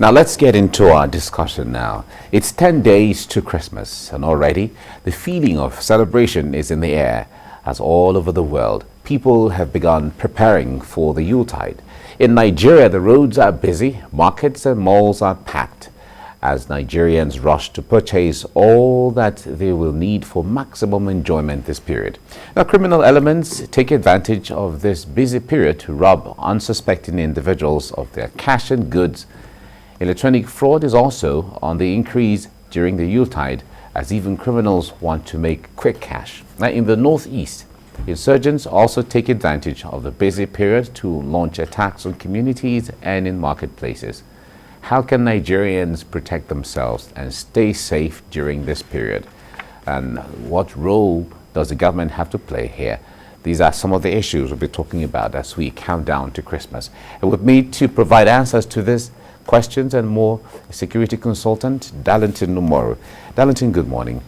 Now let's get into our discussion now. It's 10 days to Christmas, and already the feeling of celebration is in the air as all over the world people have begun preparing for the yuletide. In Nigeria, the roads are busy, markets and malls are packed as Nigerians rush to purchase all that they will need for maximum enjoyment this period. Now, criminal elements take advantage of this busy period to rob unsuspecting individuals of their cash and goods. Electronic fraud is also on the increase during the yuletide, as even criminals want to make quick cash. Now, in the northeast, insurgents also take advantage of the busy period to launch attacks on communities and in marketplaces. How can Nigerians protect themselves and stay safe during this period? And what role does the government have to play here? These are some of the issues we'll be talking about as we count down to Christmas. And with me to provide answers to these questions and more, security consultant Darlington Numoru. Darlington, good morning.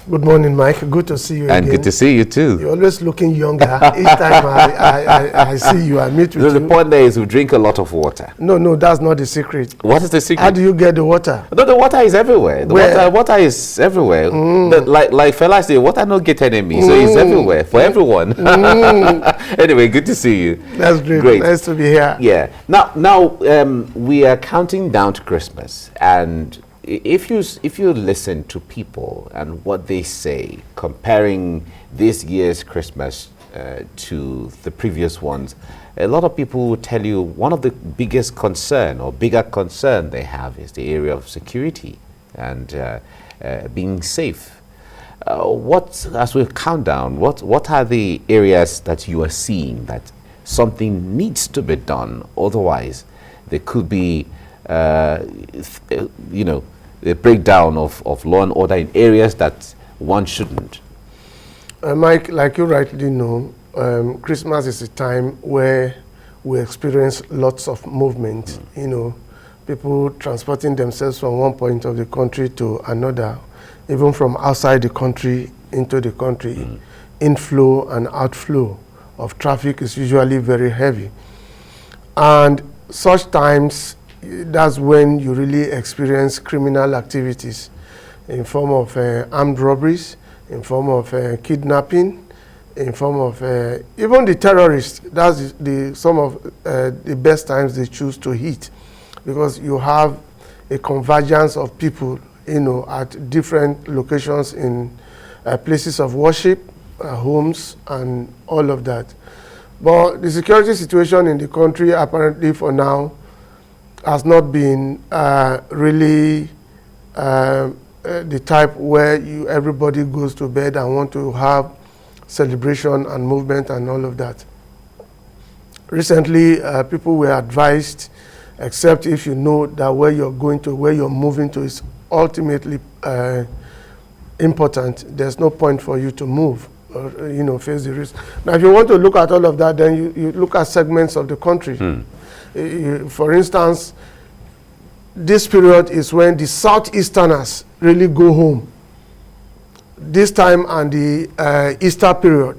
Good morning, Mike. Good to see you again. And good to see you too. You're always looking younger. Each time I see you, I meet with you. The point there is we drink a lot of water. No, that's not the secret. What is the secret? How do you get the water? No, the water is everywhere. Water is everywhere. Like fella say, water no get enemy, so it's everywhere for everyone. Anyway, good to see you. That's great. Nice to be here. Yeah. Now, we are counting down to Christmas, and if you listen to people and what they say, comparing this year's Christmas to the previous ones, a lot of people will tell you one of the biggest concern or bigger concern they have is the area of security and being safe. As we count down, what are the areas that you are seeing that something needs to be done? Otherwise, there could be, the breakdown of law and order in areas that one shouldn't. Mike, like you rightly know, Christmas is a time where we experience lots of movement. People transporting themselves from one point of the country to another, even from outside the country into the country. Inflow and outflow of traffic is usually very heavy. And such times, that's when you really experience criminal activities in form of armed robberies, in form of kidnapping, in form of even the terrorists. That's some of the best times they choose to hit, because you have a convergence of people, at different locations in places of worship, homes, and all of that. But the security situation in the country, apparently for now, has not been really the type where everybody goes to bed and want to have celebration and movement and all of that. Recently, people were advised, except if you know that where you're going to, where you're moving to is ultimately important, there's no point for you to move or face the risk. Now, if you want to look at all of that, then you look at segments of the country. For instance, this period is when the Southeasterners really go home. This time and the Easter period,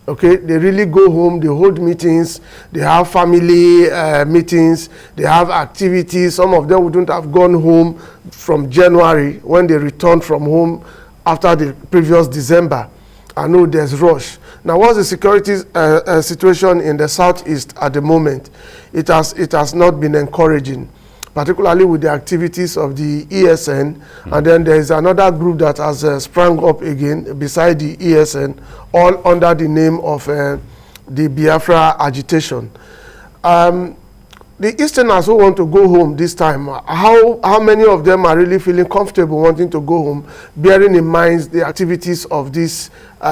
okay, they really go home, they hold meetings, they have family meetings, they have activities. Some of them wouldn't have gone home from January when they returned from home after the previous December. I know there's rush. Now, what's the security situation in the Southeast at the moment? It has not been encouraging, particularly with the activities of the ESN. And then there is another group that has sprung up again beside the ESN, all under the name of the Biafra agitation. The Easterners who want to go home this time, how many of them are really feeling comfortable wanting to go home, bearing in mind the activities of these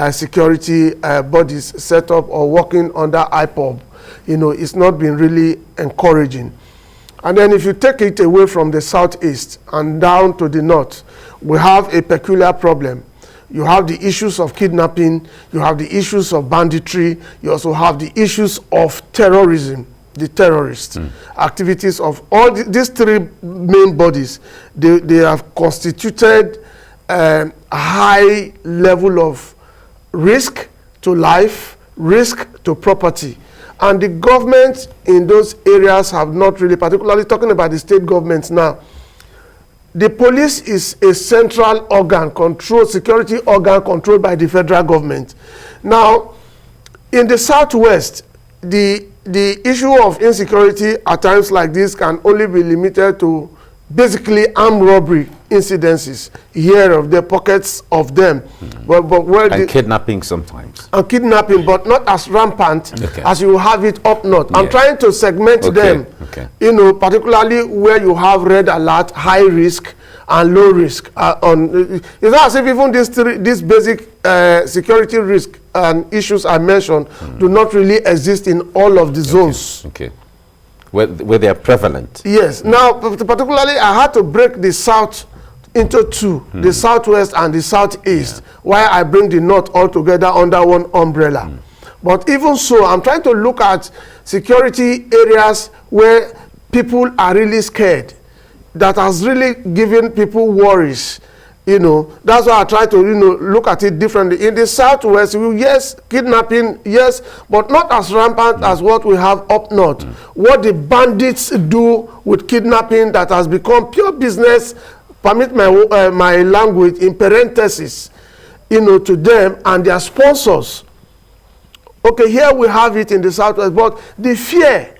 security bodies set up or working under IPOB? It's not been really encouraging. And then if you take it away from the Southeast and down to the North, we have a peculiar problem. You have the issues of kidnapping, you have the issues of banditry, you also have the issues of terrorism. The terrorists, activities of all these three main bodies, they have constituted a high level of risk to life, risk to property, And the government in those areas have not really, particularly talking about the state governments now, the police is a central organ, security organ controlled by the federal government. Now, in the Southwest, the issue of insecurity at times like this can only be limited to basically armed robbery incidences here of the pockets of them. But where and kidnapping sometimes. And kidnapping, but not as rampant as you have it up north. I'm trying to segment them, you know, particularly where you have red alert, high risk, and low risk. It's not as if even these basic security risk and issues I mentioned do not really exist in all of the zones. Where they are prevalent. Yes. Now, particularly, I had to break the South into two, the Southwest and the Southeast, while I bring the North all together under one umbrella. But even so, I'm trying to look at security areas where people are really scared, that has really given people worries. You know, that's why I try to, you know, look at it differently. In the Southwest, yes, kidnapping, yes, but not as rampant as what we have up north. What the bandits do with kidnapping that has become pure business, permit my language, in parentheses, you know, to them and their sponsors. Okay, here we have it in the Southwest, but the fear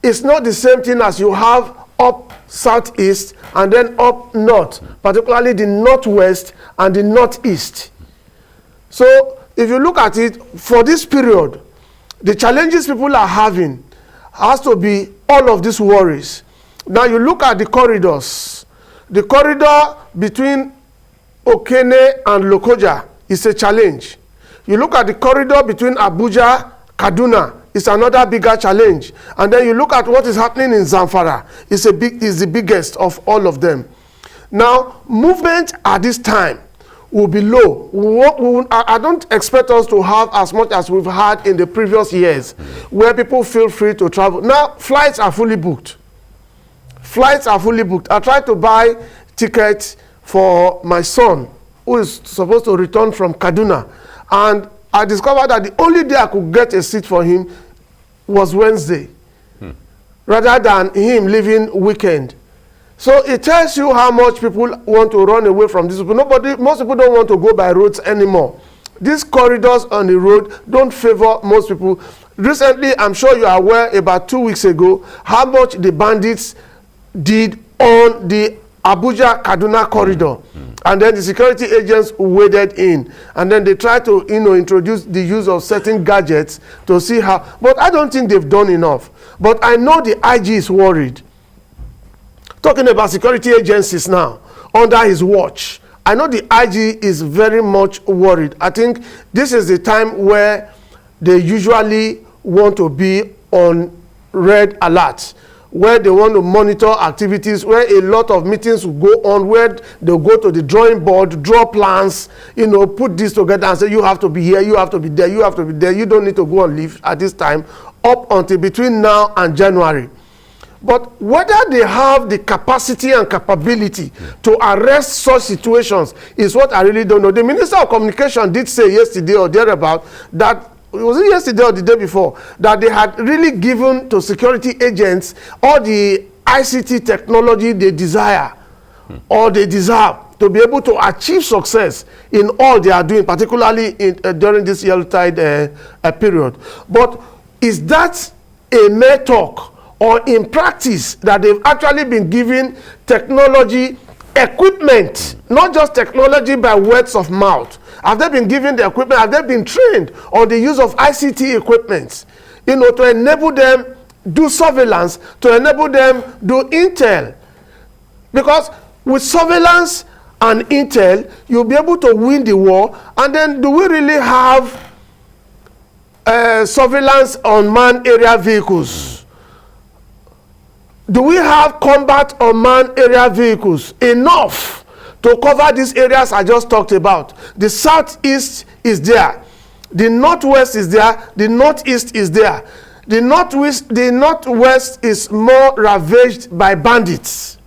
is not the same thing as you have up southeast and then up north, particularly the northwest and the northeast. So if you look at it, for this period, the challenges people are having has to be all of these worries. Now you look at the corridors. The corridor between Okene and Lokoja is a challenge. You look at the corridor between Abuja, Kaduna, it's another bigger challenge. And then you look at what is happening in Zamfara. It's the biggest of all of them. Now, movement at this time will be low. I don't expect us to have as much as we've had in the previous years, where people feel free to travel. Now, flights are fully booked. Flights are fully booked. I tried to buy tickets for my son, who is supposed to return from Kaduna. And I discovered that the only day I could get a seat for him was Wednesday, rather than him leaving weekend. So it tells you how much people want to run away from this. Most people don't want to go by roads anymore. These corridors on the road don't favor most people. Recently, I'm sure you are aware, about 2 weeks ago, how much the bandits did on the Abuja-Kaduna corridor. And then the security agents waded in. And then they tried to, you know, introduce the use of certain gadgets to see how. But I don't think they've done enough. But I know the IG is worried. Talking about security agencies now, under his watch, I know the IG is very much worried. I think this is the time where they usually want to be on red alert, where they want to monitor activities, where a lot of meetings will go on, where they'll go to the drawing board, draw plans, you know, put this together and say, you have to be here, you have to be there, you have to be there, you don't need to go on leave at this time, up until between now and January. But whether they have the capacity and capability to arrest such situations is what I really don't know. The Minister of Communication did say yesterday or thereabout that, was it yesterday or the day before, that they had really given to security agents all the ICT technology they desire or they deserve to be able to achieve success in all they are doing, particularly during this yuletide period. But is that a mere talk, or in practice that they've actually been given technology equipment, not just technology by words of mouth? Have they been given the equipment? Have they been trained on the use of ICT equipment, you know, to enable them do surveillance, to enable them do intel? Because with surveillance and intel, you'll be able to win the war. And then, do we really have surveillance on manned area vehicles? Do we have combat unmanned area vehicles enough to cover these areas I just talked about? The southeast is there, the northwest is there, the northeast is there. The northwest is more ravaged by bandits,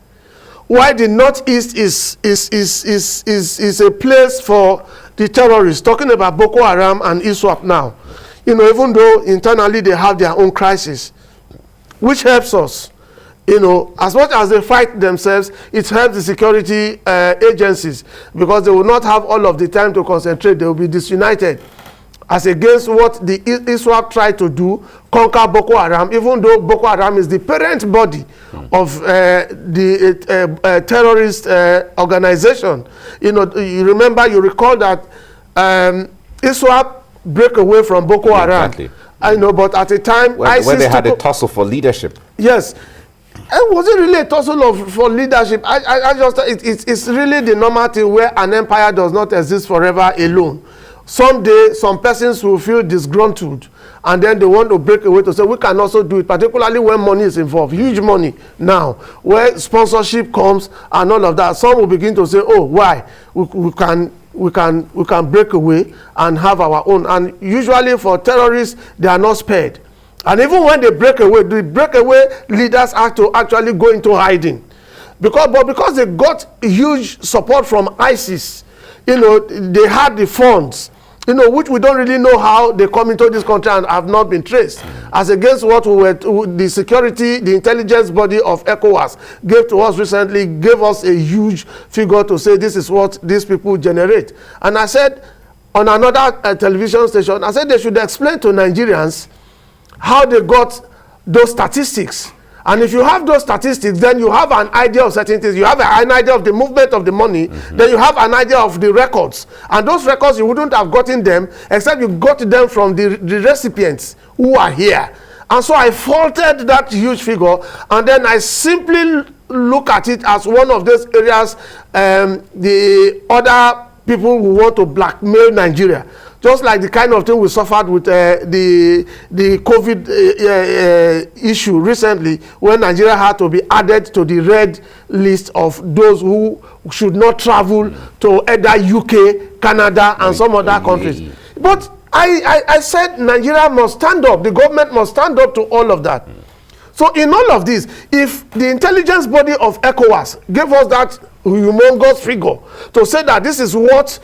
while the northeast is a place for the terrorists. Talking about Boko Haram and ISWAP now. you know, even though internally they have their own crisis, which helps us. You know, as much as they fight themselves, it helps the security agencies, because they will not have all of the time to concentrate. They will be disunited as against what the ISWAP tried to do, conquer Boko Haram, even though Boko Haram is the parent body of the terrorist organization. You know, you recall that ISWAP break away from Boko Haram. Exactly. I know, but at the time, where they had a tussle for leadership. Yes. It wasn't really a tussle for leadership. I just, it's really the normal thing where an empire does not exist forever alone. Someday, some persons will feel disgruntled, and then they want to break away to say, we can also do it, particularly when money is involved, huge money now, where sponsorship comes and all of that. Some will begin to say, oh, why? We can break away and have our own. And usually for terrorists, they are not spared. And even when they break away, the breakaway leaders have to actually go into hiding. Because they got huge support from ISIS, you know, they had the funds, you know, which we don't really know how they come into this country and have not been traced, as against what the security, the intelligence body of ECOWAS gave to us recently, gave us a huge figure to say this is what these people generate. And I said on another television station, I said they should explain to Nigerians how they got those statistics. And if you have those statistics, then you have an idea of certain things. You have an idea of the movement of the money. Then you have an idea of the records. And those records, you wouldn't have gotten them except you got them from the recipients who are here. And so I faulted that huge figure, and then I simply look at it as one of those areas the other people who want to blackmail Nigeria. Just like the kind of thing we suffered with the COVID issue recently, when Nigeria had to be added to the red list of those who should not travel to either UK, Canada, and some other countries. But I said Nigeria must stand up. The government must stand up to all of that. So in all of this, if the intelligence body of ECOWAS gave us that humongous figure to say that this is what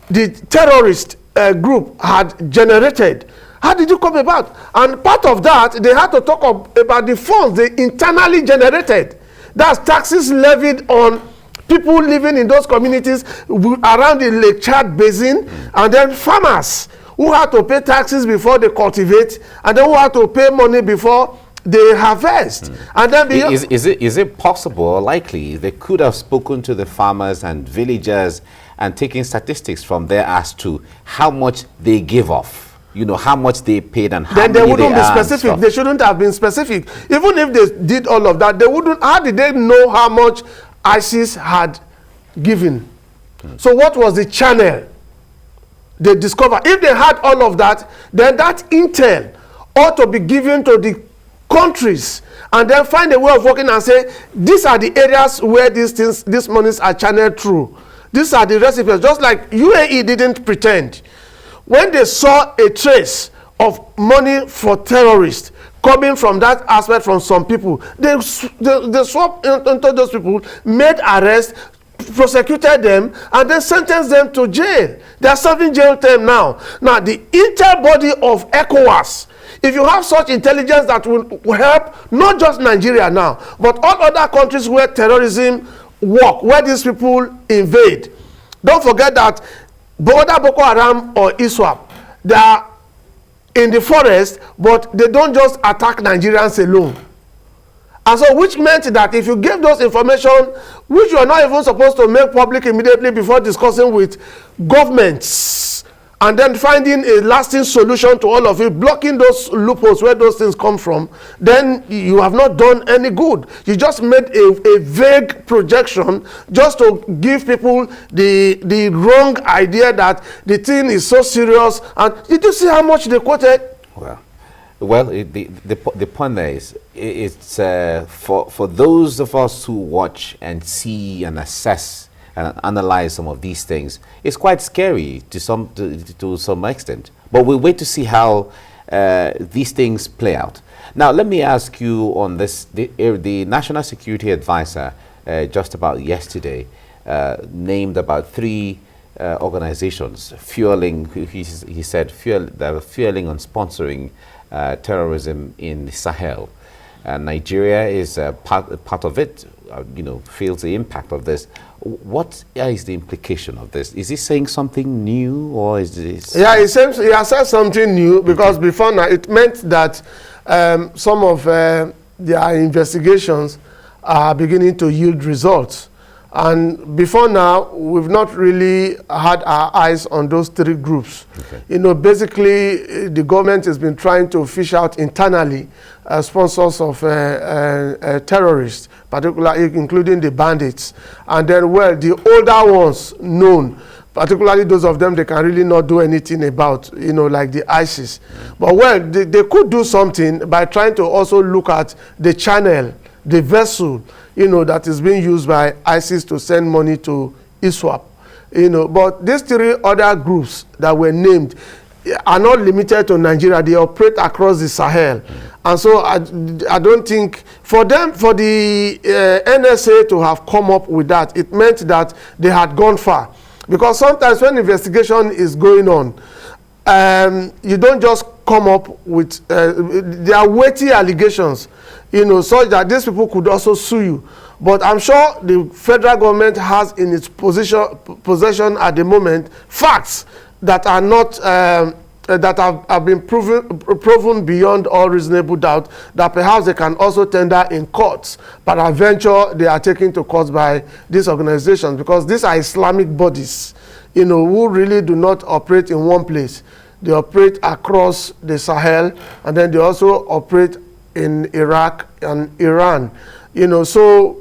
the terrorist group had generated, how did it come about? And part of that, they had to talk about the funds they internally generated. That's taxes levied on people living in those communities around the Lake Chad Basin, and then farmers who had to pay taxes before they cultivate, and then who had to pay money before they harvest. And then is it possible or likely they could have spoken to the farmers and villagers and taken statistics from there as to how much they give off, you know, how much they paid and how then many they wouldn't be specific. stuff. They shouldn't have been specific. Even if they did all of that, they wouldn't. How did they know how much ISIS had given? So what was the channel they discovered? If they had all of that, then that intel ought to be given to the countries, and then find a way of working and say, these are the areas where these monies are channeled through. These are the recipients. Just like UAE didn't pretend. When they saw a trace of money for terrorists coming from that aspect from some people, they swapped into those people, made arrests, prosecuted them, and then sentenced them to jail. They are serving jail term now. Now, the intel body of ECOWAS, if you have such intelligence that will help not just Nigeria now, but all other countries where terrorism work, where these people invade. Don't forget that whether Boko Haram or ISWAP, they are in the forest, but they don't just attack Nigerians alone. And so, which meant that if you give those information, which you are not even supposed to make public immediately before discussing with governments, and then finding a lasting solution to all of it, blocking those loopholes where those things come from, then you have not done any good. You just made a vague projection just to give people the wrong idea that the thing is so serious. And did you see how much they quoted? Well, the point there is, it's for those of us who watch and see and assess and analyze some of these things, it's quite scary to some extent. But we'll wait to see how these things play out. Now, let me ask you on this: the National Security Advisor just about yesterday named about 3 organizations fueling, he said, they were fueling and sponsoring terrorism in the Sahel. Nigeria is part of it, feels the impact of this. What is the implication of this? Is he saying something new, or is this? Yeah, he has said something new, because before now it meant that some of their investigations are beginning to yield results. And before now, we've not really had our eyes on those three groups. Okay. Basically, the government has been trying to fish out internally sponsors of terrorists, particularly including the bandits. And then, well, the older ones known, particularly those of them they can really not do anything about, like the ISIS. But, well, they could do something by trying to also look at the channel, the vessel, that is being used by ISIS to send money to ISWAP. But these three other groups that were named are not limited to Nigeria. They operate across the Sahel. And so I don't think, for the NSA to have come up with that, it meant that they had gone far. Because sometimes when investigation is going on, you don't just come up with, there are weighty allegations, such that these people could also sue you. But I'm sure the federal government has in its possession at the moment facts that are not, that have been proven beyond all reasonable doubt, that perhaps they can also tender in courts. But eventually they are taken to court by these organizations, because these are Islamic bodies, who really do not operate in one place. They operate across the Sahel, and then they also operate in Iraq and Iran. So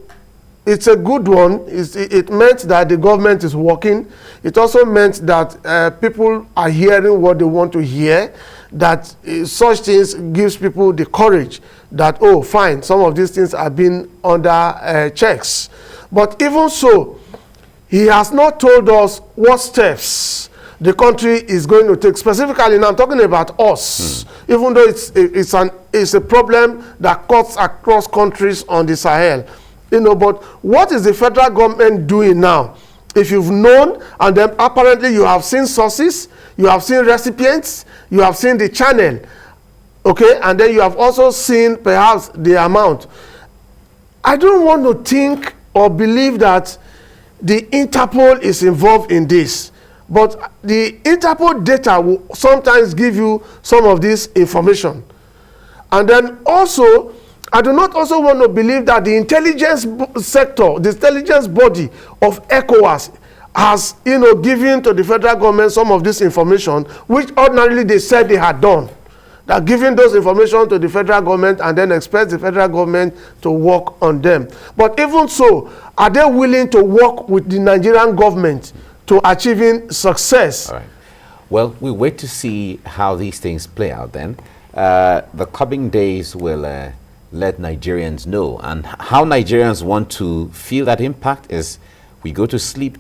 it's a good one. It meant that the government is working. It also meant that people are hearing what they want to hear, that such things gives people the courage that, oh, fine, some of these things are being under checks. But even so, he has not told us what steps the country is going to take. Specifically, now I'm talking about us, even though it's a problem that cuts across countries on the Sahel. But what is the federal government doing now? If you've known, and then apparently you have seen sources, you have seen recipients, you have seen the channel, okay, and then you have also seen perhaps the amount. I don't want to think or believe that the Interpol is involved in this. But the Interpol data will sometimes give you some of this information. And then also, I do not also want to believe that the intelligence sector, the intelligence body of ECOWAS has, given to the federal government some of this information, which ordinarily they said they had done. That giving those information to the federal government and then expect the federal government to work on them. But even so, are they willing to work with the Nigerian government to achieving success? All right. Well, we wait to see how these things play out then. The coming days will let Nigerians know. And how Nigerians want to feel that impact is we go to sleep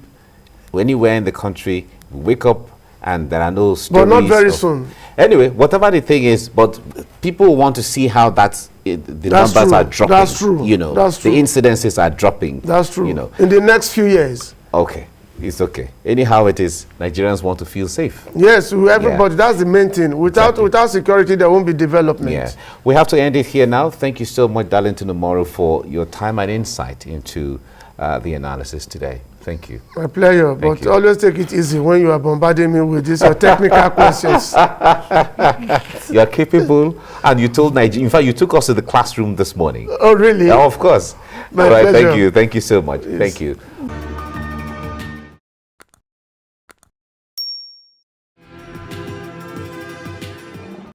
anywhere in the country, we wake up, and there are no stories. But not very soon. Anyway, whatever the thing is, but people want to see how the numbers are dropping. That's true. That's true. The incidences are dropping. That's true. In the next few years. Okay. It's okay. Anyhow it is, Nigerians want to feel safe. Yes, everybody. Yeah. That's the main thing. Without security, there won't be development. Yeah. We have to end it here now. Thank you so much, Darlington Omoro, for your time and insight into the analysis today. Thank you. My pleasure. But always take it easy when you are bombarding me with these technical questions. You are capable, and you told Nigeria. In fact, you took us to the classroom this morning. Oh, really? Yeah, of course. My pleasure. Thank you. Thank you so much. Yes. Thank you.